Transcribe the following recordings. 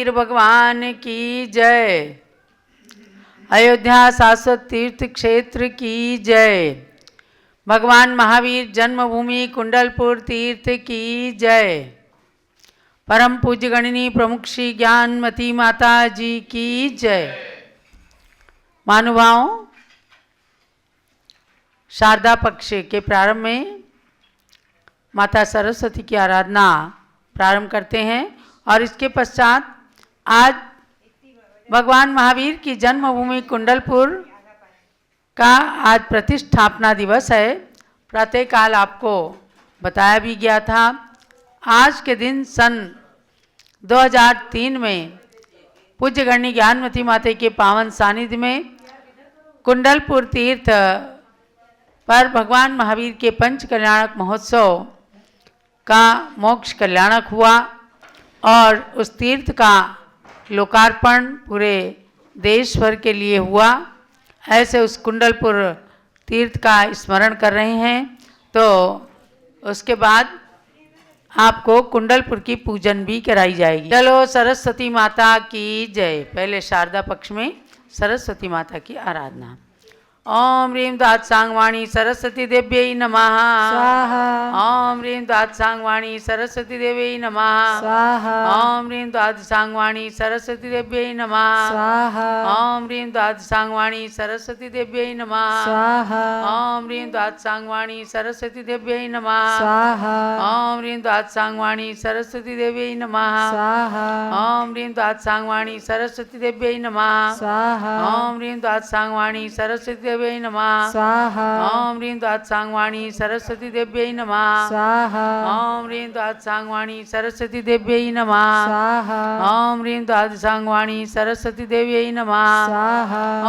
महावीर भगवान की जय। अयोध्या शाश्वत तीर्थ क्षेत्र की जय। भगवान महावीर जन्मभूमि कुंडलपुर तीर्थ की जय। परम पूज्य गणिनी प्रमुख श्री ज्ञानमती माता जी की जय। महानुभावों, शारदा पक्ष के प्रारंभ में माता सरस्वती की आराधना प्रारंभ करते हैं और इसके पश्चात आज भगवान महावीर की जन्मभूमि कुंडलपुर का आज प्रतिष्ठापना दिवस है। प्रातःकाल आपको बताया भी गया था। आज के दिन सन 2003 में पूज्य गणनी ज्ञानमती माता के पावन सानिध्य में कुंडलपुर तीर्थ पर भगवान महावीर के पंच कल्याणक महोत्सव का मोक्ष कल्याणक हुआ और उस तीर्थ का लोकार्पण पूरे देश भर के लिए हुआ। ऐसे उस कुंडलपुर तीर्थ का स्मरण कर रहे हैं तो उसके बाद आपको कुंडलपुर की पूजन भी कराई जाएगी। चलो सरस्वती माता की जय। पहले शारदा पक्ष में सरस्वती माता की आराधना। ओम ह्रीं द्वाद सांगवाणी सरस्वती देव्यै नमः स्वाहा। ओम ह्रीं द्वाद सांगवाणी सरस्वती देव्यै नमः स्वाहा। ओम ह्रीं द्वाद सांगवाणी सरस्वती देव्यै नमः स्वाहा। ओम ह्रीं द्वाद सांगवाणी सरस्वती देव्यै नमः स्वाहा। ओम ह्रीं द्वाद सांगवाणी सरस्वती देव्यै नमः स्वाहा। ओम ह्रीं द्वाद सांगवाणी सरस्वती देव्यै नमः स्वाहा। ओम ह्रीं द्वाद सांगवाणी सरस्वती देव्यै नमः स्वाहा। ओम ह्रीं द्वाद सांगवाणी सरस्वती देव्यै नमः स्वाहा। ओम ह्रीं द्वाद सांगवाणी सरस्वती देव्यै नमः स्वाहा। ओम ह्रीं द्वाद सांगवाणी सरस्वती देव्यै नमः स्वाहा। ओम ह्रीं द्वाद सांगवाणी सरस्वती देव्यै नमः स्वाहा। ओम ह्रीं द्वाद सांगवाणी सरस्वती देव्यै नमः स्वाहा। ओम ह्रीं द्वाद सांगवाणी सरस्वती देव्यै नमः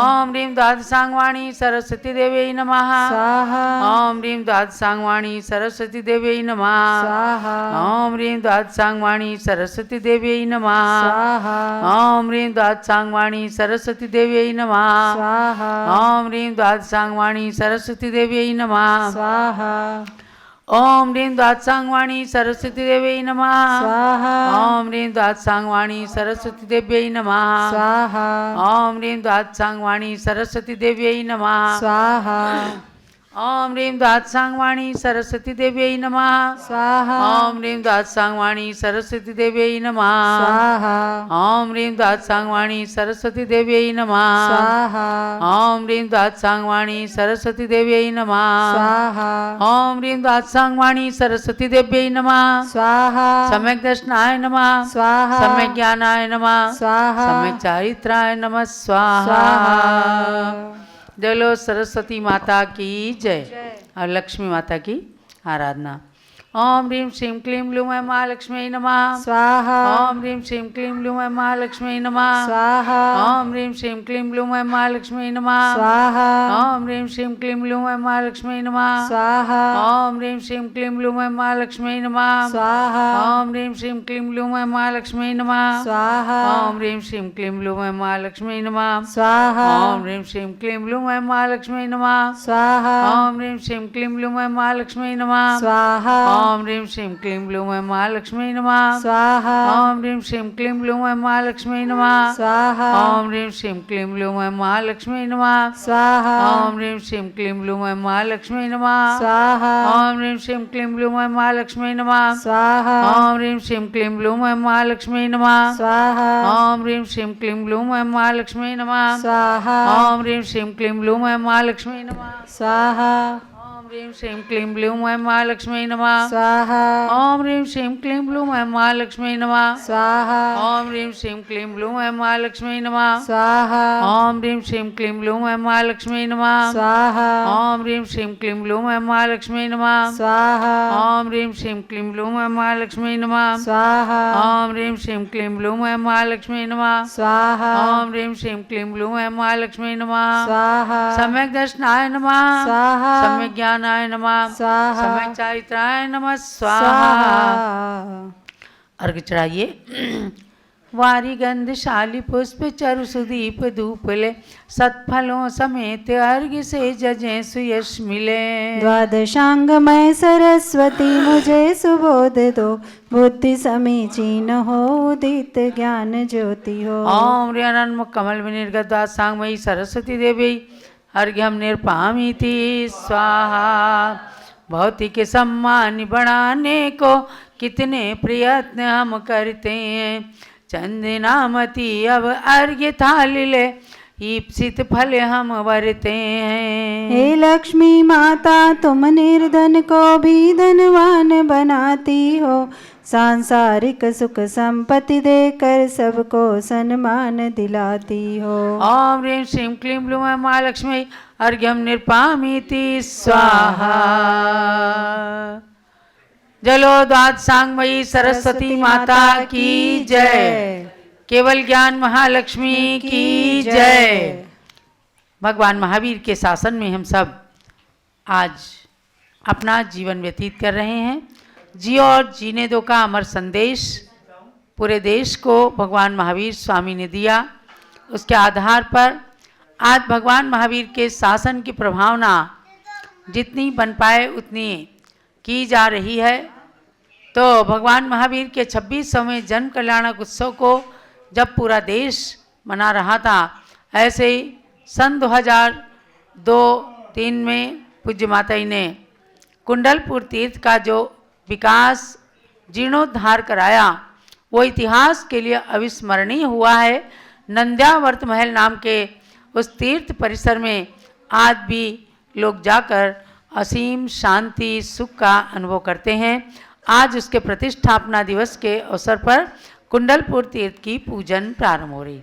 स्वाहा। ओम ह्रीं द्वाद सांगवाणी सरस्वती देव्यै नमः स्वाहा। ओम ह्रीं द्वाद सांगवाणी सरस्वती देव्यै नमः स्वाहा। ओम ह्रीं द्वाद सांगवाणी सरस्वती देव्यै नमः स्वाहा। ओम ह्रीं द्वाद सांगवाणी सरस्वती देव्यै नमः स्वाहा। ओम ह्रीं द्वाद सांगवाणी सरस्वती देव्यै नमः स्वाहा। ओम ह्रीं द्वाद सांगवाणी सरस्वती देव्यै नमः स्वाहा। ओम ह्रीं द्वाद सांगवाणी सरस्वती देव्यै नमः स्वाहा। ओम ह्रीं द्वाद सांगवाणी सरस्वती देव्यै नमः स्वाहा। ओम ह्रीं द्वाद सांगवाणी सरस्वती देव्यै नमः स्वाहा। ओम ह्रीं द्वाद सांगवाणी सरस्वती देव्यै नमः स्वाहा। ओम ह्रीं द्वाद सांगवाणी सरस्वती देव्यै नमः स्वाहा। सम्यक् दर्शनाय नमः स्वाहा। सम्यक् ज्ञानाय नमः स्वाहा। सम्यक् चारित्राय नमः स्वाहा। जलो सरस्वती माता की जय और लक्ष्मी माता की आराधना। ओम ह्रीं श्रीं क्लीं लूं महालक्ष्मी नमः स्वाहा। ओम ह्रीं श्रीं क्लीं लूं महालक्ष्मी नमः स्वाहा। ओम ह्रीं श्रीं क्लीं लूं महालक्ष्मी नमः स्वाहा। ओम ह्रीं श्रीं क्लीं लूं महालक्ष्मी नमः स्वाहा। ओम ह्रीं श्रीं क्लीं लूं महालक्ष्मी नमः स्वाहा। ओम ह्रीं श्रीं क्लीं लूं महालक्ष्मी नमः स्वाहा। ओम ह्रीं श्रीं क्लीं लूं महालक्ष्मी नमः स्वाहा। ओम ह्रीं श्रीं क्लीं लूं महालक्ष्मी नमः स्वाहा। ओम ह्रीं श्रीं क्लीं लूं महालक्ष्मी नमः स्वाहा। ओम ह्रीं श्रीं क्लीं लूं महालक्ष्मी नमः स्वाहा। ओम ह्रीं श्रीं क्लीं लूं महालक्ष्मी नमः स्वाहा। ओम ह्रीं श्रीं क्लीं लूं महालक्ष्मी नमः स्वाहा। ओम ह्रीं श्रीं क्लीं लूं महालक्ष्मी नमः स्वाहा। ओम ह्रीं श्रीं क्लीं लूं महालक्ष्मी नमः स्वाहा। ओम ह्रीं श्रीं क्लीं लूं महालक्ष्मी नमः स्वाहा। ओम ह्रीं श्रीं क्लीं लूं महालक्ष्मी नमः स्वाहा। ओम ह्रीं श्रीं क्लीं लूं महालक्ष्मी नमः स्वाहा। ओम ह्रीं श्रीं क्लीं लूं महालक्ष्मी नमः स्वाहा। ओम ह्रीं श्रीं क्लीं लूं महालक्ष्मी नमः स्वाहा। ओम ह्रीं श्रीं क्लीं लूं महालक्ष्मी नमः स्वाहा। ओम ह्रीं श्रीं क्लीं लूं महालक्ष्मी नमः स्वाहा। ओम ह्रीं श्रीं क्लीं लूं महालक्ष्मी नमः स्वाहा। ओम ह्रीं श्रीं क्लीं लूं महालक्ष्मी नमः स्वाहा। ओम ह्रीं श्रीं क्लीं लूं महालक्ष्मी नमः स्वाहा। ओम ह्रीं श्रीं क्लीं लूं महालक्ष्मी नमः स्वाहा। सम्यक् दर्शनाय नमः स्वाहा। सम्यक् ज्ञानाय नमः स्वाहा। सम्यक् चारित्राय नमः स्वाहा। स्वाहा। अर्घ चढ़ाइए। वारी गंधशाली पुष्प चरु सुदीप धूपले सत्फलों समेत अर्घ्य से जजें सुयश मिले। द्वादशांगमय सरस्वती मुझे सुबोध दो, बुद्धि समीचीन हो उदित ज्ञान ज्योति हो। ओम ऋणन्मुख कमल विनिर्गत द्वादशांगमयी सरस्वती देवी अर्घ्यम निर्पामीति स्वाहा। भौतिक सम्मान बढ़ाने को कितने प्रयत्न हम करते हैं, चंदनामती अब अर्घ्य थाली ले ईप्सित फल हम वरते हैं। हे लक्ष्मी माता तुम निर्धन को भी धनवान बनाती हो, सांसारिक सुख संपत्ति देकर सबको सम्मान दिलाती हो। ओम ह्रीं श्रीं क्लीं ब्लूं महालक्ष्मी अर्घ्यम निर्पामीति स्वाहा। जलो द्वादशांगमयी सरस्वती माता की जय। केवल ज्ञान महालक्ष्मी की जय। भगवान महावीर के शासन में हम सब आज अपना जीवन व्यतीत कर रहे हैं। जियो और जीने दो का अमर संदेश पूरे देश को भगवान महावीर स्वामी ने दिया। उसके आधार पर आज भगवान महावीर के शासन की प्रभावना जितनी बन पाए उतनी की जा रही है। तो भगवान महावीर के 26वें जन्म कल्याणक उत्सव को जब पूरा देश मना रहा था, ऐसे ही सन 2002-3 में पूज्य माता जी ने कुंडलपुर तीर्थ का जो विकास जीर्णोद्धार कराया वो इतिहास के लिए अविस्मरणीय हुआ है। नंद्यावर्त महल नाम के उस तीर्थ परिसर में आज भी लोग जाकर असीम शांति सुख का अनुभव करते हैं। आज उसके प्रतिष्ठापना दिवस के अवसर पर कुंडलपुर तीर्थ की पूजन प्रारंभ हो रही।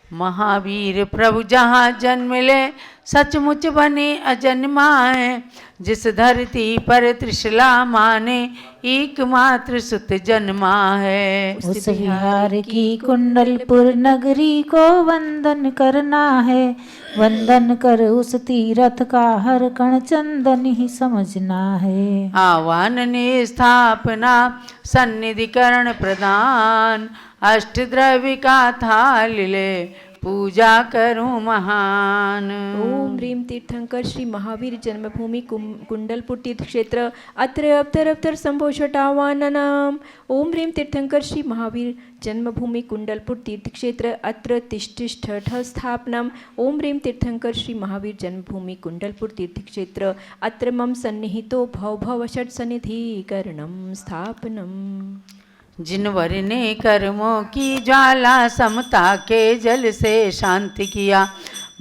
महावीर प्रभु जहाँ जन्म ले सचमुच बने अजन्माए, जिस धरती पर त्रिशला माने एकमात्र सुत जन्मा है। उस बिहार की कुंडलपुर नगरी को वंदन करना है, वंदन कर उस तीरथ का हर कण चंदन ही समझना है। आह्वान ने स्थापना सन्निधिकरण प्रदान, अष्टद्रव्य का थाल ले पूजा करूं महान। ओम ह्रीं तीर्थंकर श्री महावीर जन्मभूमि कुंडलपुर तीर्थ क्षेत्र अत्र अवतर संभोषटावाननाम। ओम ह्रीं तीर्थंकर श्री महावीर जन्मभूमि कुंडलपुर तीर्थ क्षेत्र अत्र तिष्ठिष्ठ स्थापनम। ओम ह्रीं तीर्थंकर श्री महावीर जन्मभूमि कुंडलपुर तीर्थ क्षेत्र अत्र मम सन्निहितो भव षट सन्निधिकरणम स्थापनम। जिनवर ने कर्मों की ज्वाला समता के जल से शांत किया,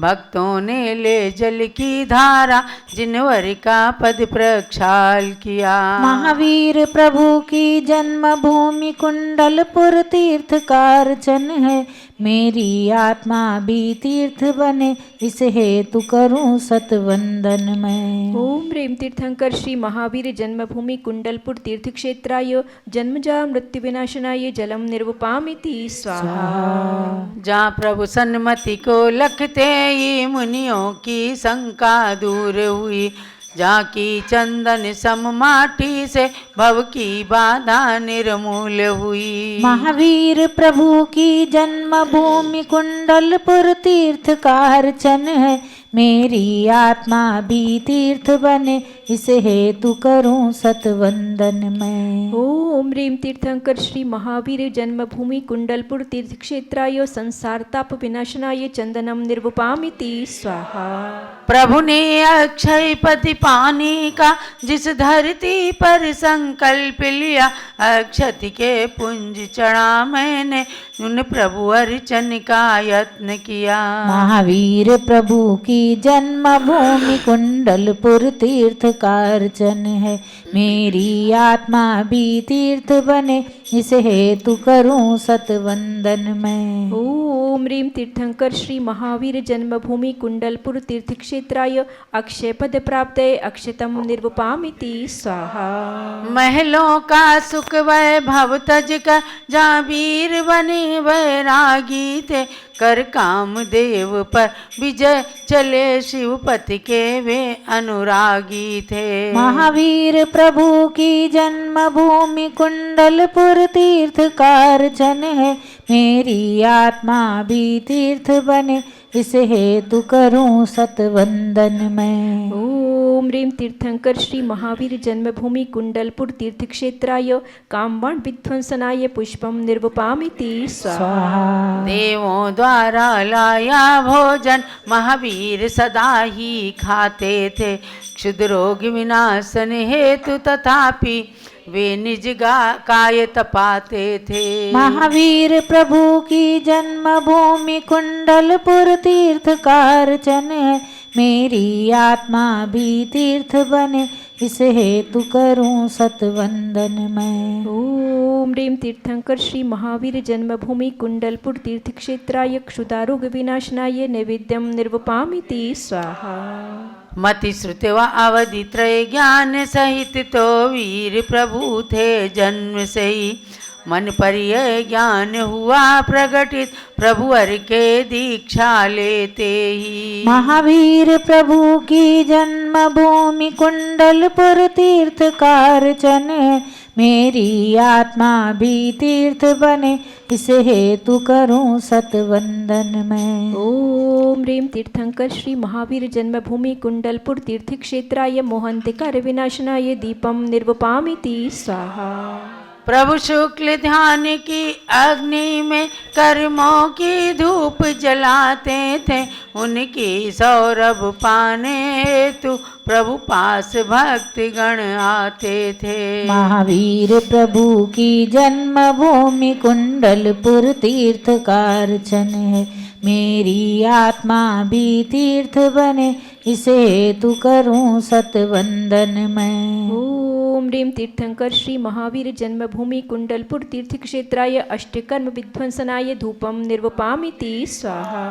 भक्तों ने ले जल की धारा जिनवर का पद प्रक्षाल किया। महावीर प्रभु की जन्मभूमि कुंडलपुर तीर्थ का अर्चन है, मेरी आत्मा भी तीर्थ बने इस हेतु करूं सतवंदन मैं। ओम ह्रीं तीर्थंकर श्री महावीर जन्मभूमि कुंडलपुर तीर्थ क्षेत्राय जन्मजा मृत्यु विनाशनाय जलम निर्वपामिति स्वाहा। जहाँ प्रभु सन्मति को लखते ये मुनियों की शंका दूर हुई, जहाँ की चंदन सम माटी से भव की बाधा निर्मूल हुई। महावीर प्रभु की जन्मभूमि कुंडलपुर तीर्थ का अर्चन है, मेरी आत्मा भी तीर्थ बने इस हेतु करूं सतवंदन मैं। ओम ह्रीं तीर्थंकर श्री महावीर जन्मभूमि कुंडलपुर तीर्थ क्षेत्राय संसार ताप विनाशनाय चंदनम निर्वपामिति स्वाहा। प्रभु ने अक्षय पति पाने का जिस धरती पर संकल्प लिया, अक्षति के पुंज चढ़ा मैंने उन प्रभु अर्चन का यत्न किया। महावीर प्रभु की जन्मभूमि कुंडलपुर तीर्थ का अर्चन है, मेरी आत्मा भी तीर्थ बने इस हेतु करूं सतवंदन मैं। ओम ह्रीं तीर्थंकर श्री महावीर जन्मभूमि कुंडलपुर तीर्थ क्षेत्राय अक्षय पद प्राप्ते अक्षतम निर्वपामिति स्वाहा। महलों का सुख वैभव तज कर जहाँ वीर बने वैरागी थे, कर काम देव पर विजय चले शिवपति के वे अनुरागी थे। महावीर प्रभु की जन्मभूमि कुंडलपुर तीर्थ कारचन है, मेरी आत्मा भी तीर्थ बने, इस हेतु करूं सतवंदन मैं। ओम ह्रीं तीर्थंकर श्री महावीर जन्मभूमि कुंडलपुर तीर्थ क्षेत्राय कामवाण विध्वंसनाय पुष्पम निर्वपामिति स्वाहा। देवों द्वारा लाया भोजन महावीर सदा ही खाते थे, क्षुद्र रोग विनाशन हेतु तथापि वे निज काय तपाते थे। महावीर प्रभु की जन्मभूमि कुंडलपुर तीर्थ कारचन है, मेरी आत्मा भी तीर्थ बने, इस हेतु करूं सतवंदन मैं। ओम ह्रीं तीर्थंकर श्री महावीर जन्मभूमि कुंडलपुर तीर्थ क्षेत्राय क्षुदारोग विनाशनाय नैवेद्यम निर्वपामिति स्वाहा। मति श्रुति व अवधि त्रय ज्ञान सहित तो वीर प्रभु थे जन्म से ही, मन पर यह ज्ञान हुआ प्रगटित प्रभु हर के दीक्षा लेते ही। महावीर प्रभु की जन्मभूमि कुंडलपुर तीर्थ कारचन है, मेरी आत्मा भी तीर्थ बने, इस हेतु करूं सतवंदन मैं। ओम ह्रीं तीर्थंकर श्री महावीर जन्मभूमि कुंडलपुर तीर्थ क्षेत्राय मोहंतिकार विनाशनाय दीपम निर्वपामिति स्वाहा। प्रभु शुक्ल ध्यान की अग्नि में कर्मों की धूप जलाते थे, उनकी सौरभ पाने हेतु प्रभु पास भक्त गण आते थे। महावीर प्रभु की जन्मभूमि कुंडलपुर तीर्थ कारचन है, मेरी आत्मा भी तीर्थ बने, इस हेतु करूं सतवंदन मैं। ओम ह्रीं तीर्थंकर श्री महावीर जन्मभूमि कुंडलपुर तीर्थ क्षेत्राय अष्टकर्म विध्वंसनाय धूपम निर्वपामिति स्वाहा।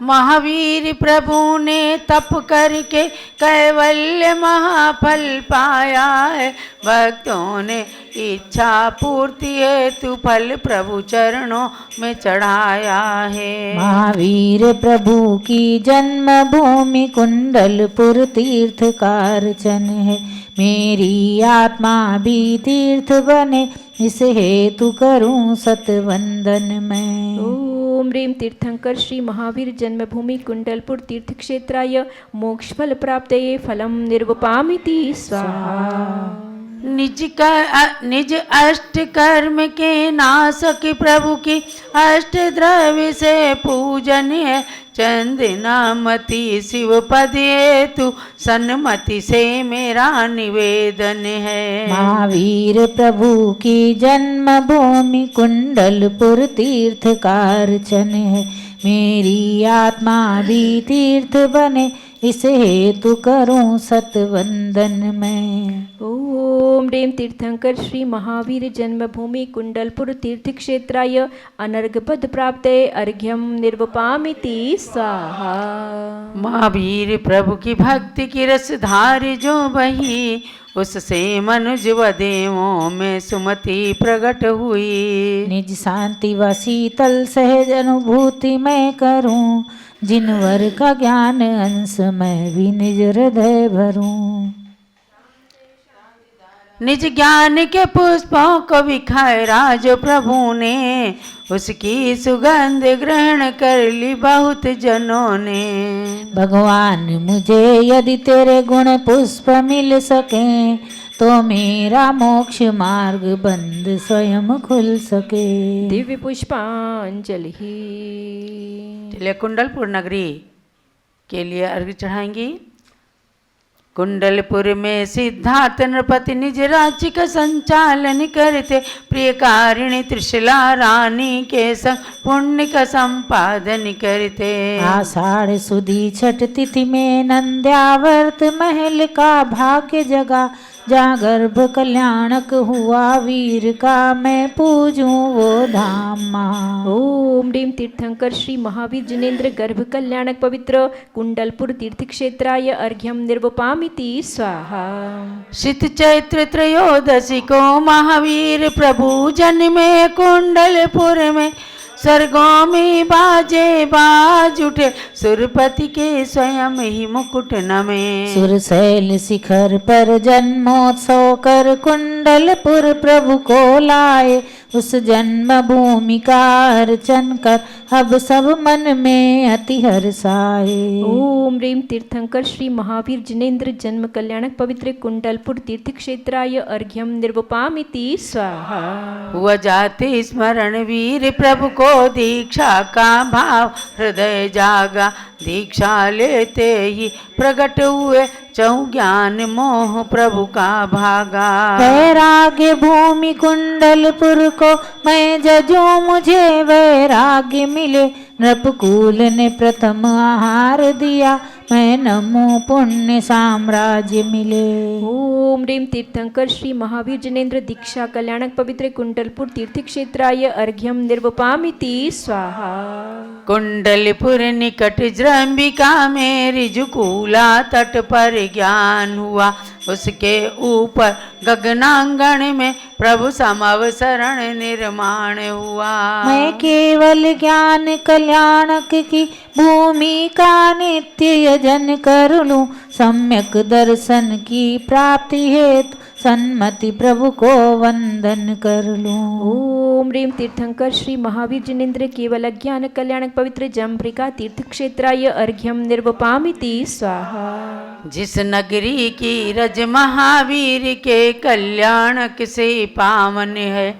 महावीर प्रभु ने तप करके कैवल्य महाफल पाया है, भक्तों ने इच्छा पूर्ति हेतु फल प्रभु चरणों में चढ़ाया है। महावीर प्रभु की जन्मभूमि कुंडलपुर तीर्थ कारचन है, मेरी आत्मा भी तीर्थ बने, इस हेतु करूं सतवंदन मैं। ओम ह्रीं तीर्थंकर श्री महावीर जन्मभूमि कुंडलपुर तीर्थ क्षेत्राय मोक्ष फल प्राप्तये फलम निर्वपामिति स्वाहा। निज अष्ट कर्म के नाशक प्रभु की अष्ट द्रव्य से पूजन है, चंदनामति शिव पद हेतु सन्मति से मेरा निवेदन है। महावीर प्रभु की जन्मभूमि कुंडलपुर तीर्थ कारचन है, मेरी आत्मा भी तीर्थ बने, इस हेतु करूं सतवंदन मैं। ओम ह्रीं तीर्थंकर श्री महावीर जन्मभूमि कुंडलपुर तीर्थ क्षेत्राय अनर्घ पद प्राप्तये अर्घ्यम निर्वपामिति स्वाहा। महावीर प्रभु की भक्ति की रसधार जो बही, उससे मनुज व देवों में सुमति प्रकट हुई। निज शांति व शीतल सहज अनुभूति मैं करूं, जिनवर का ज्ञान अंश मैं भी निज हृदय भरूं। निज ज्ञान के पुष्पों को बिखारा जो प्रभु ने, उसकी सुगंध ग्रहण कर ली बहुत जनों ने। भगवान मुझे यदि तेरे गुण पुष्प मिल सके, तो मेरा मोक्ष मार्ग बंद स्वयं खुल सके। दिव्य पुष्पांजलि। चलिए कुंडलपुर नगरी के लिए अर्घ्य चढ़ाएंगी। कुंडलपुर में सिद्धार्थ नृपति निज राज्य का संचालन करते, प्रियकारिणी त्रिशला रानी के संग पुण्य का संपादन करते। आषाढ़ सुदी छठ तिथि में नंद्यावर्त महल का भाग्य जगा, जहाँ गर्भ कल्याणक हुआ वीर का मैं पूजूं वो धाम महा। ओम ह्रीं तीर्थंकर श्री महावीर जिनेन्द्र गर्भ कल्याणक पवित्र कुंडलपुर तीर्थ क्षेत्राय अर्घ्यम निर्वपामिति स्वाहा। शीत चैत्र त्रयोदशी को महावीर प्रभु जन्मे कुंडलपुर में, स्वर्गों में बाजे बाज उठे, सुरपति के स्वयं ही मुकुट नमे। सुरशैल शिखर पर जन्मोत्सव कर कुंडलपुर प्रभु को लाए, उस जन्म भूमि का अर्चन कर अब सब मन में अति हर्षाए। ओम ह्रीं तीर्थंकर श्री महावीर जिनेन्द्र जन्म कल्याणक पवित्र कुंडलपुर तीर्थ क्षेत्राय अर्घ्यम निर्वपामिति स्वाहा। हुआ जाते स्मरण वीर प्रभु को दीक्षा का भाव हृदय जागा, दीक्षा लेते ही प्रकट हुए चहु ज्ञान मोह प्रभु का भागा। वैराग्य भूमि कुंडलपुर को मैं जजूं मुझे वैराग्य मिले, नृपकुल ने प्रथम आहार दिया मैं नमो पुण्य साम्राज्य मिले। ओम ह्रीं तीर्थंकर श्री महावीर जिनेन्द्र दीक्षा कल्याणक पवित्र कुंडलपुर तीर्थ क्षेत्राय अर्घ्यम निर्वपामिति स्वाहा। कुंडलपुर निकट जृंबिका में ऋजुकूला तट पर ज्ञान हुआ, उसके ऊपर गगनांगण में प्रभु समवसरण निर्माण हुआ। मैं केवल ज्ञान कल्याणक की भूमि का नित्य यजन कर लूं, सम्यक दर्शन की प्राप्ति हेतु सन्मति प्रभु को वंदन कर लूं। ओम ह्रीं तीर्थंकर श्री महावीर जिनेन्द्र केवल ज्ञान कल्याणक पवित्र जम्भिका तीर्थ क्षेत्राय अर्घ्यम निर्वपामिति स्वाहा। जिस नगरी की रज महावीर के कल्याणक से पावन है,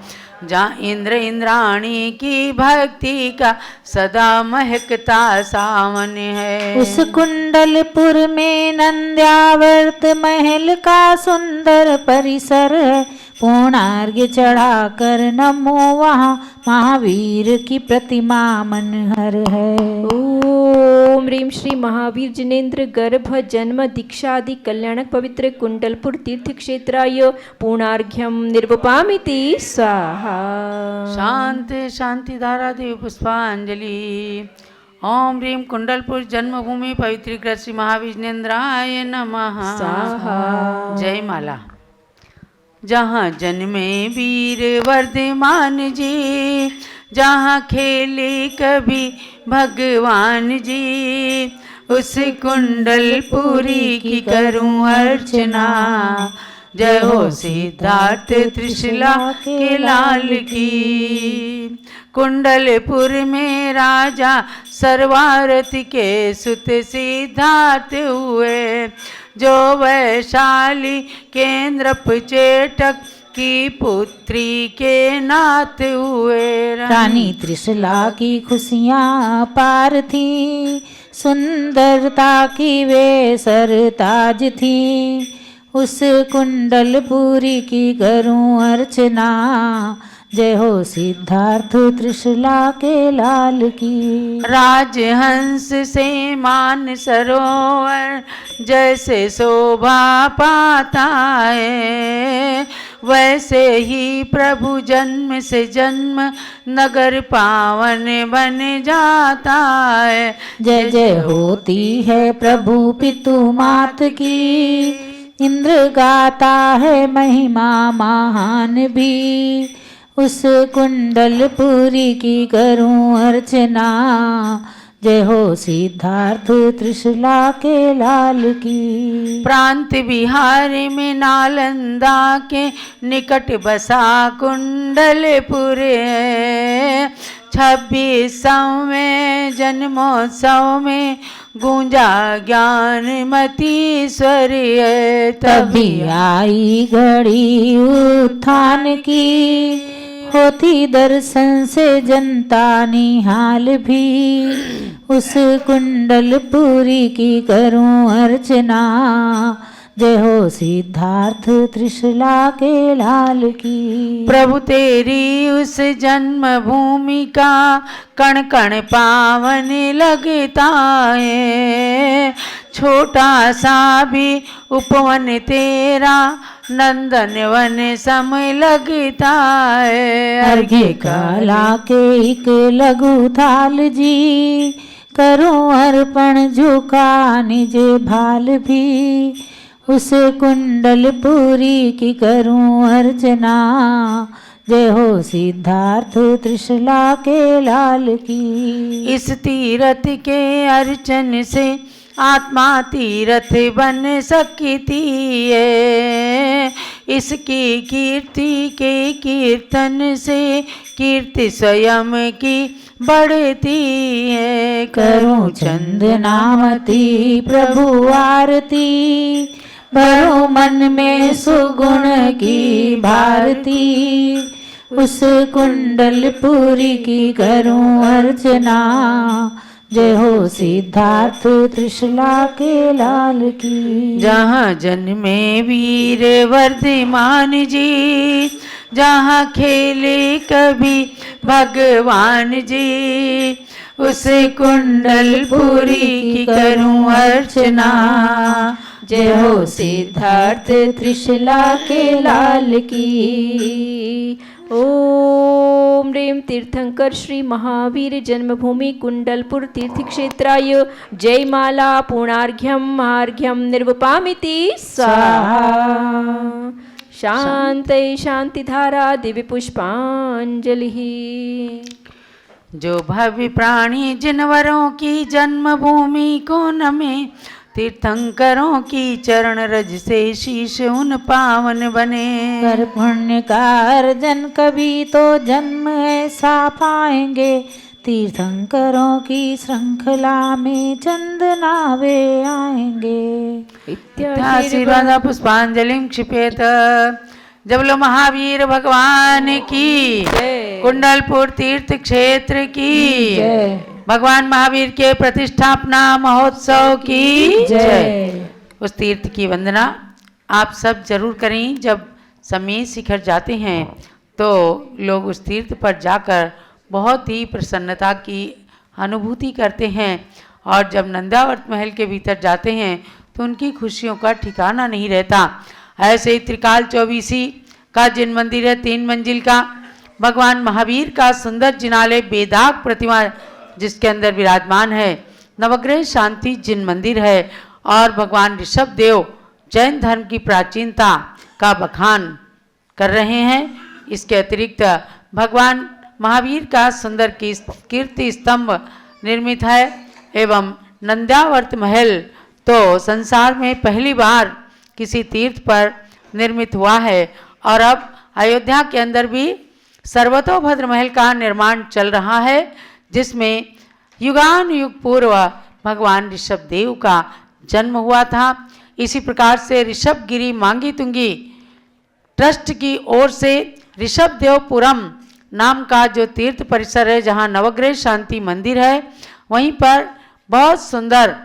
जहाँ इंद्र इंद्राणी की भक्ति का सदा महकता सावन है। उस कुंडलपुर में नंद्यावर्त महल का सुंदर परिसर है, पूर्णार्घ्य चढ़ाकर नमो वहाँ महावीर की प्रतिमा मनहर है। ओम ह्रीं श्री महावीर जिनेन्द्र गर्भ जन्म दीक्षादि कल्याणक पवित्र कुंडलपुर तीर्थ क्षेत्राय पूर्णार्घ्यम निर्वपामिति स्वाहा। शांति शांति धारा देव पुष्पांजलि। ओम ह्रीं कुंडलपुर जन्मभूमि पवित्र श्री महावीर जिनेन्द्राय नमः स्वाहा। जय माला। जहाँ जन्मे वीर वर्धमान जी, जहाँ खेले कभी भगवान जी, उस कुंडलपुरी की करूं अर्चना। जय हो सिद्धार्थ त्रिशला के लाल की। कुंडलपुर में राजा सर्वारथ के सुत सिद्धार्थ हुए, जो वैशाली केंद्रप चेटक की पुत्री के नाथ हुए। रानी त्रिशला की खुशियाँ पार थी, सुंदरता की वे सरताज थी, उस कुंडलपुरी की करूं अर्चना। जय हो सिद्धार्थ त्रिशला के लाल की। राजहंस से मान सरोवर जैसे शोभा पाता है, वैसे ही प्रभु जन्म से जन्म नगर पावन बन जाता है। जय जय होती है प्रभु पितु मात की, इंद्र गाता है महिमा महान भी, उस कुंडलपुरी की करूं अर्चना। जय हो सिद्धार्थ त्रिशला के लाल की। प्रांत बिहार में नालंदा के निकट बसा कुंडलपुर है। 26वें जन्मोत्सव में गूंजा ज्ञानमती स्वर है। तभी आई घड़ी उत्थान की, होती दर्शन से जनता निहाल भी, उस कुंडलपुरी की करूं अर्चना। जय हो सिद्धार्थ त्रिशला के लाल की। प्रभु तेरी उस जन्मभूमि का कण कण पावन लगता है। छोटा सा भी उपवन तेरा नंदन वन समय लगता है। अर्घ्य काला के एक लघु थाल जी, करूं अर्पण झुका निज भाल भी, उस कुंडलपुरी की करूं अर्चना। जय हो सिद्धार्थ त्रिशला के लाल की। इस तीरथ के अर्चन से आत्मा तीरथ बन सकती है। इसकी कीर्ति के कीर्तन से कीर्ति स्वयं की बढ़ती है। करूं चंदनामती प्रभु आरती, भरो मन में सुगुण की भारती। उस कुंडलपुरी की करूं अर्चना, जय हो सिद्धार्थ त्रिशला के लाल की। जहाँ जन्मे वीर वर्धमान जी, जहाँ खेले कभी भगवान जी, उस कुंडलपुरी की करूं अर्चना, जय हो सिद्धार्थ त्रिशला के लाल की। ओम ह्रीं तीर्थंकर श्री महावीर जन्मभूमि कुंडलपुर तीर्थ क्षेत्राय जय माला पूर्णार्घ्यम अर्घ्यम निर्वपामिति स्वाहा। शांतये शांतिधारा दिव्य पुष्पांजलि। जो भव्य प्राणी जिनवरों की जन्मभूमि को नमे, तीर्थंकरों की चरण रज से शीश उन पावन बने। कर पुण्य का अर्जन कभी तो जन्म ऐसा पाएंगे, तीर्थंकरों की श्रृंखला में चंदनावे आएंगे। आशीर्वाद पुष्पांजलिं क्षिपेत। जब लो महावीर भगवान की कुंडलपुर तीर्थ क्षेत्र की जय। भगवान महावीर के प्रतिष्ठापना महोत्सव की जय। उस तीर्थ की वंदना आप सब जरूर करें। जब समेत शिखर जाते हैं तो लोग उस तीर्थ पर जाकर बहुत ही प्रसन्नता की अनुभूति करते हैं, और जब नंदावर्त महल के भीतर जाते हैं तो उनकी खुशियों का ठिकाना नहीं रहता। ऐसे ही त्रिकाल चौबीसी का जिन मंदिर है 3 मंजिल का, भगवान महावीर का सुंदर जिनालय बेदाग प्रतिमा जिसके अंदर विराजमान है, नवग्रह शांति जिन मंदिर है, और भगवान ऋषभ देव जैन धर्म की प्राचीनता का बखान कर रहे हैं। इसके अतिरिक्त भगवान महावीर का सुंदर कीर्ति स्तंभ निर्मित है, एवं नंदावर्त महल तो संसार में पहली बार किसी तीर्थ पर निर्मित हुआ है, और अब अयोध्या के अंदर भी सर्वतोभद्र महल का निर्माण चल रहा है, जिसमें युगान युग पूर्व भगवान ऋषभ देव का जन्म हुआ था। इसी प्रकार से ऋषभगिरी मांगी तुंगी ट्रस्ट की ओर से ऋषभदेवपुरम नाम का जो तीर्थ परिसर है, जहाँ नवग्रह शांति मंदिर है, वहीं पर बहुत सुंदर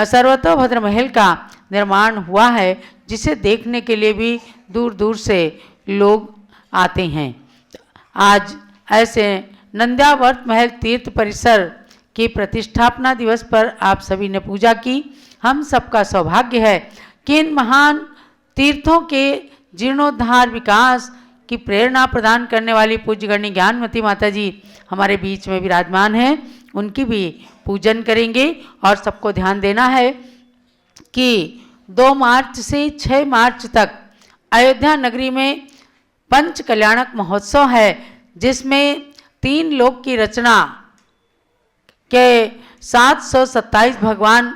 सर्वतोभद्र महल का निर्माण हुआ है, जिसे देखने के लिए भी दूर दूर से लोग आते हैं। आज ऐसे नंदावर्त महल तीर्थ परिसर की प्रतिष्ठापना दिवस पर आप सभी ने पूजा की। हम सबका सौभाग्य है कि इन महान तीर्थों के जीर्णोद्धार विकास की प्रेरणा प्रदान करने वाली पूज्यगणी ज्ञानमती माता जी हमारे बीच में विराजमान हैं। उनकी भी पूजन करेंगे, और सबको ध्यान देना है कि 2 मार्च से 6 मार्च तक अयोध्या नगरी में पंच कल्याणक महोत्सव है, जिसमें 3 लोक की रचना के 727 भगवान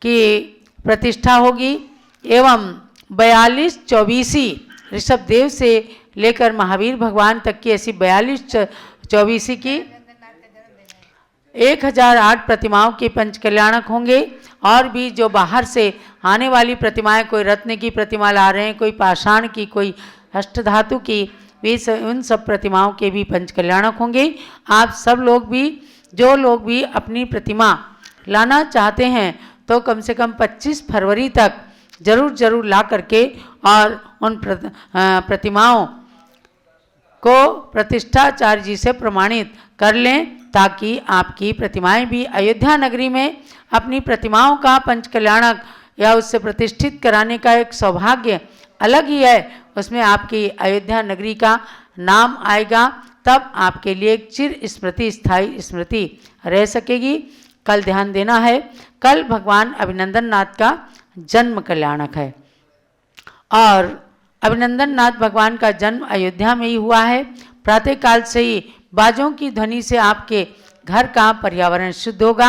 की प्रतिष्ठा होगी, एवं 42 चौबीसी ऋषभदेव से लेकर महावीर भगवान तक की ऐसी 42 चौबीसी की 1008 प्रतिमाओं के पंच कल्याणक होंगे। और भी जो बाहर से आने वाली प्रतिमाएं, कोई रत्न की प्रतिमा ला रहे हैं, कोई पाषाण की, कोई अष्टधातु की, वे उन सब प्रतिमाओं के भी पंच कल्याणक होंगे। आप सब लोग भी, जो लोग भी अपनी प्रतिमा लाना चाहते हैं तो कम से कम 25 फरवरी तक जरूर ला करके और उन प्रतिमाओं को प्रतिष्ठाचार्य जी से प्रमाणित कर लें, ताकि आपकी प्रतिमाएं भी अयोध्या नगरी में अपनी प्रतिमाओं का पंच कल्याणक या उससे प्रतिष्ठित कराने का एक सौभाग्य अलग ही है। उसमें आपकी अयोध्या नगरी का नाम आएगा, तब आपके लिए एक चिर स्मृति, स्थायी स्मृति रह सकेगी। कल ध्यान देना है, कल भगवान अभिनंदन नाथ का जन्म कल्याणक है, और अभिनंदन नाथ भगवान का जन्म अयोध्या में ही हुआ है। प्रातःकाल से ही बाजों की ध्वनि से आपके घर का पर्यावरण शुद्ध होगा।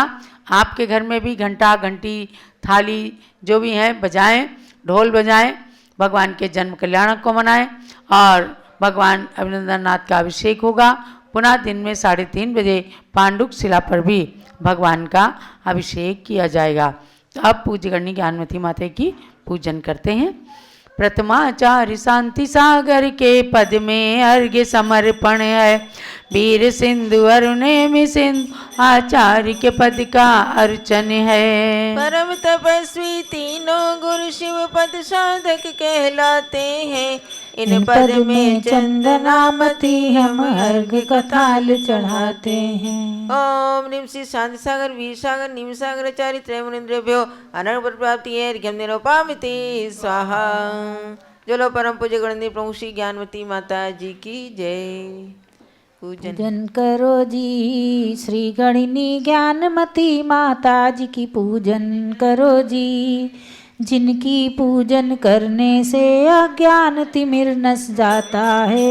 आपके घर में भी घंटा घंटी थाली जो भी हैं बजाएं, ढोल बजाएं, भगवान के जन्म कल्याण को मनाएं और भगवान अभिनंदन नाथ का अभिषेक होगा। पुनः दिन में 3:30 बजे पांडुक शिला पर भी भगवान का अभिषेक किया जाएगा। तो अब पूज्य करनी ज्ञानमती माता की पूजन करते हैं। प्रथमाचार्य शांति सागर के पद में अर्घ्य समर्पण है। वीर सिंधु अरुणेमि सिंधु आचार्य के पद का अर्चन है। परम तपस्वी तीनों गुरु शिव पद साधक कहलाते हैं। इन पद में चंदनामती हम अर्घ का थाल चढ़ाते हैं। ओम नीम श्री शांति सागर वीर सागर नीम सागर आचार्य त्रयमुनिन्द्रेभ्यो अनर्घ प्राप्ति है निरोपामिति स्वाहा। जो परम पूज्य गणनी प्रभु श्री ज्ञानमती माता जी की जय। पूजन करो जी श्री गणिनी ज्ञानमती माता जी की पूजन करो जी। जिनकी पूजन करने से अज्ञान तिमिर नस जाता है।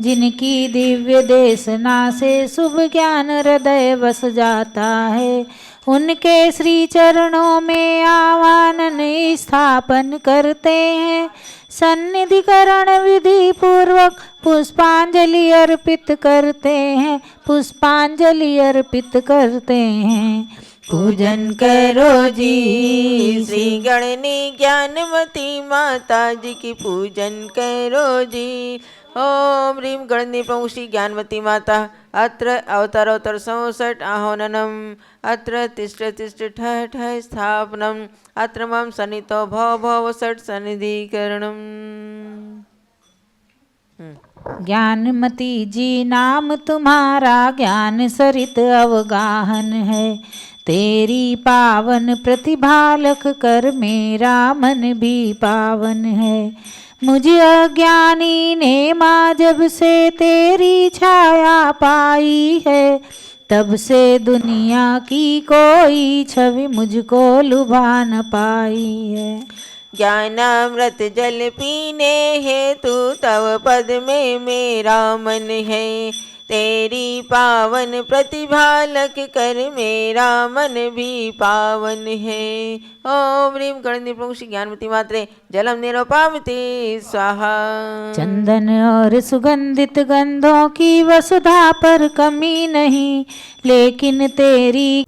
जिनकी दिव्य देशना से शुभ ज्ञान हृदय बस जाता है। उनके श्री चरणों में आवाहन स्थापन करते हैं। सन्निधिकरण विधि पूर्वक पुष्पांजलि अर्पित करते हैं। पुष्पांजलि अर्पित करते हैं। पूजन करो जी श्री गणनी ज्ञानमती माता जी की पूजन करो जी। ओम ह्रीं गणनी प्रभु श्री ज्ञानमती माता अत्र अवतारोत्तर 67 आह्वाननम अत्र तिष्ठ तिष्ठ ठः ठः स्थापनम अत्र मम सन्नितो भव भव षट् सन्निधिकरणम। ज्ञानमती जी नाम तुम्हारा ज्ञान सरित अवगाहन है। तेरी पावन प्रतिभा लख कर मेरा मन भी पावन है। मुझे अज्ञानी ने माँ जब से तेरी छाया पाई है। तब से दुनिया की कोई छवि मुझको लुभा न पाई है। ज्ञानामृत जल पीने हेतु तव पद में मेरा मन है। तेरी पावन प्रतिभा लख कर मेरा मन भी पावन है। ओम ह्रीं गणनी प्रभु श्री ज्ञानमती मात्रे जलम निरोपामिति स्वाहा। चंदन और सुगंधित गंधों की वसुधा पर कमी नहीं, लेकिन तेरी